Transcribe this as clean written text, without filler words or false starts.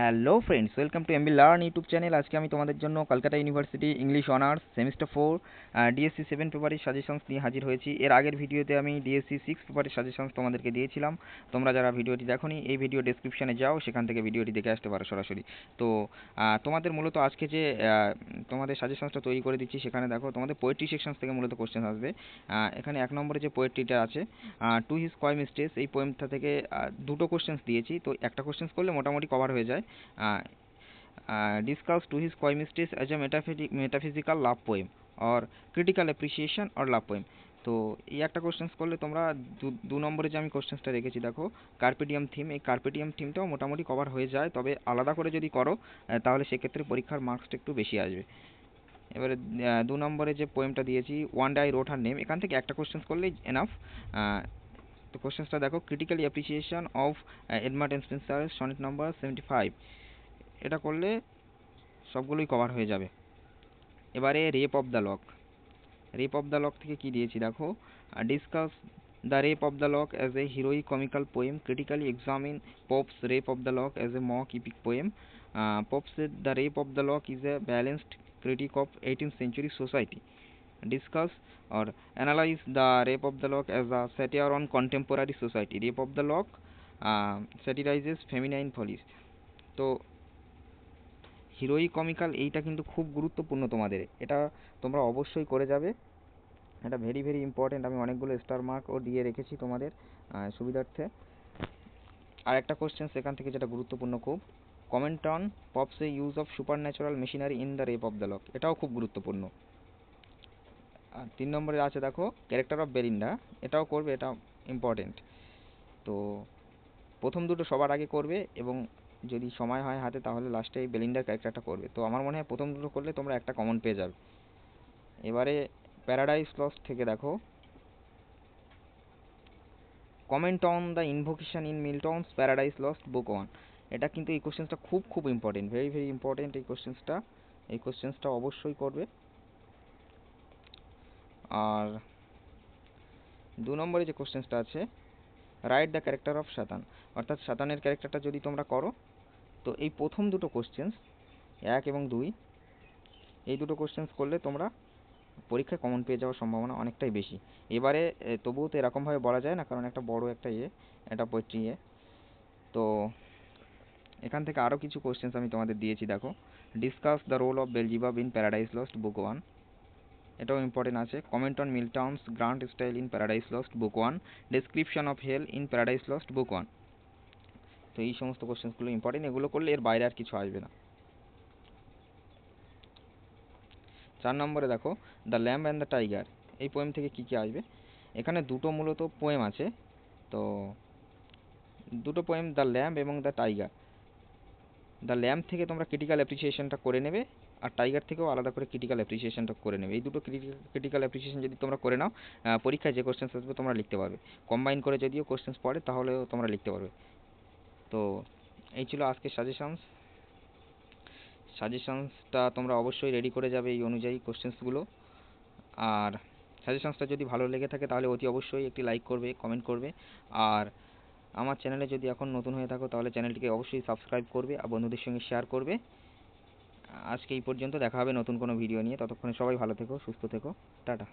Hello friends, welcome to MB learn YouTube channel. আজকে আমি তোমাদের জন্য Kolkata university English honours semester 4 DSC 7 পেপারের সাজেশনস নিয়ে হাজির হয়েছি। এর আগের ভিডিওতে আমি ডিএসসি 6 পেপারের সাজেশনস তোমাদেরকে দিয়েছিলাম। তোমরা যারা ভিডিওটি দেখোনি, এই ভিডিও ডেসক্রিপশনে যাও, সেখান থেকে ভিডিওটি দেখে আসতে পারো সরাসরি। তো তোমাদের মূলত আজকে যে তোমাদের সাজেশনসটা তৈরি করে দিচ্ছি, সেখানে দেখো তোমাদের পোয়েট্রি সেকশনস থেকে মূলত কোশ্চেন আসবে। এখানে 1 নম্বরে যে পোয়েট্রিটা আছে, টু হিজ কয় মিস্টেস, এই পোয়েমটা থেকে দুটো কোশ্চেন্স দিয়েছি। তো একটা কোশ্চেন্স করলে মোটামুটি কভার হয়ে যায়। Discuss to his koi mistakes as a metaphysical love poem or critical appreciation or love poem। তো এই একটা কোশ্চেন্স করলে তোমরা দু নম্বরে যে আমি কোশ্চেন্সটা রেখেছি দেখো, কার্পেডিয়াম থিম, এই কার্পেডিয়াম থিমটাও মোটামুটি কভার হয়ে যায়, তবে আলাদা করে যদি করো তাহলে সেক্ষেত্রে পরীক্ষার মার্কসটা একটু বেশি আসবে। এবারে 2 নম্বরে যে পোয়েমটা দিয়েছি, one day I wrote her name, এখান থেকে একটা কোশ্চেন্স করলেই এনাফ। তো কোশ্চেন্সটা দেখো, critically appreciation of Edmund Spenser sonnet number 75, এটা করলে সবগুলোই কভার হয়ে যাবে। এবারে rape of the lock, rape of the lock থেকে কি দিয়েছি দেখো, discuss the rape of the lock as a heroic comical poem, critically examine Pope's rape of the lock as a mock epic poem. Pope said the rape of the lock is a balanced critique of 18th century society. Discuss or analyze the rape of the lock as a satire on contemporary society. Rape of the lock satirizes feminine follies. তো heroic comical এইটা কিন্তু খুব গুরুত্বপূর্ণ তোমাদের, এটা তোমরা অবশ্যই করে যাবে, এটা ভেরি ভেরি ইম্পর্টেন্ট। আমি অনেকগুলো স্টার মার্কও দিয়ে রেখেছি তোমাদের সুবিধার্থে। আর একটা কোশ্চেন সেখান থেকে যেটা গুরুত্বপূর্ণ খুব, comment on pops A use of super natural machinery in the rape of the lock, এটাও খুব গুরুত্বপূর্ণ। আর 3 নম্বরে আছে দেখো, ক্যারেক্টার অফ বেলিন্ডা, এটাও করবে, এটা ইম্পর্টেন্ট। তো প্রথম দুটো সবার আগে করবে, এবং যদি সময় হয় হাতে তাহলে লাস্টে এই বেলিন্ডার ক্যারেক্টারটা করবে। তো আমার মনে হয় প্রথম দুটো করলে তোমরা একটা কমন পেয়ে যাবে। এবারে প্যারাডাইস লস্ট থেকে দেখো, comment on the invocation in Milton's Paradise Lost book 1, এটা কিন্তু এই কোশ্চেন্সটা খুব খুব ইম্পর্টেন্ট, ভেরি ভেরি ইম্পর্টেন্ট এই কোশ্চেন্সটা অবশ্যই করবে। আর 2 নম্বরে যে কোশ্চেন্সটা আছে, রাইট দ্য ক্যারেক্টার অফ শাতান, অর্থাৎ শাতানের ক্যারেক্টারটা যদি তোমরা করো, তো এই প্রথম দুটো কোশ্চেন্স 1 এবং 2, এই দুটো কোশ্চেন্স করলে তোমরা পরীক্ষায় কমন পেয়ে যাওয়ার সম্ভাবনা অনেকটাই বেশি। এবারে তবুও তো এরকমভাবে বলা যায় না, কারণ একটা বড় একটা এটা পোয়েট্রি তো এখান থেকে আরও কিছু কোশ্চেন্স আমি তোমাদের দিয়েছি দেখো, discuss the role of Beelzebub in Paradise Lost book 1, এটাও ইম্পর্টেন্ট আছে। Comment on Milton's grand style in Paradise Lost book 1, description of hell in Paradise Lost book 1। তো এই সমস্ত কোশ্চেন্সগুলো ইম্পর্টেন্ট, এগুলো করলে এর বাইরে আর কিছু আসবে না। 4 নম্বরে দেখো, the lamb and the tiger, এই পোয়েম থেকে কি কি আসবে। এখানে দুটো মূলত পোয়েম আছে, তো দুটো পোয়েম, দ্য ল্যাম্ব এবং দ্য টাইগার। দ্য ল্যাম্ব থেকে তোমরা ক্রিটিক্যাল অ্যাপ্রিসিয়েশনটা করে নেবে, আর টাইগার থেকেও আলাদা করে ক্রিটিক্যাল অ্যাপ্রিসিয়েশনটা করে নেবে। এই দুটো ক্রিটিক্যাল অ্যাপ্রিসিয়েশন যদি তোমরা করে নাও, পরীক্ষায় যে কোশ্চেন্স আসবে তোমরা লিখতে পারবে। কম্বাইন করে যদিও কোশ্চেন্স পড়ে তাহলেও তোমরা লিখতে পারবে। তো এই ছিল আজকের সাজেশনসটা তোমরা অবশ্যই রেডি করে যাবে এই অনুযায়ী কোশ্চেন্সগুলো। আর সাজেশনসটা যদি ভালো লেগে থাকে তাহলে অতি অবশ্যই একটি লাইক করবে, কমেন্ট করবে। আর আমার চ্যানেলে যদি এখন নতুন হয়ে থাকো তাহলে চ্যানেলটিকে অবশ্যই সাবস্ক্রাইব করবে আর বন্ধুদের সঙ্গে শেয়ার করবে। আজকে এই পর্যন্ত, দেখা হবে নতুন কোনো ভিডিও নিয়ে, ততক্ষণে সবাই ভালো থেকো, সুস্থ থেকো, টাটা।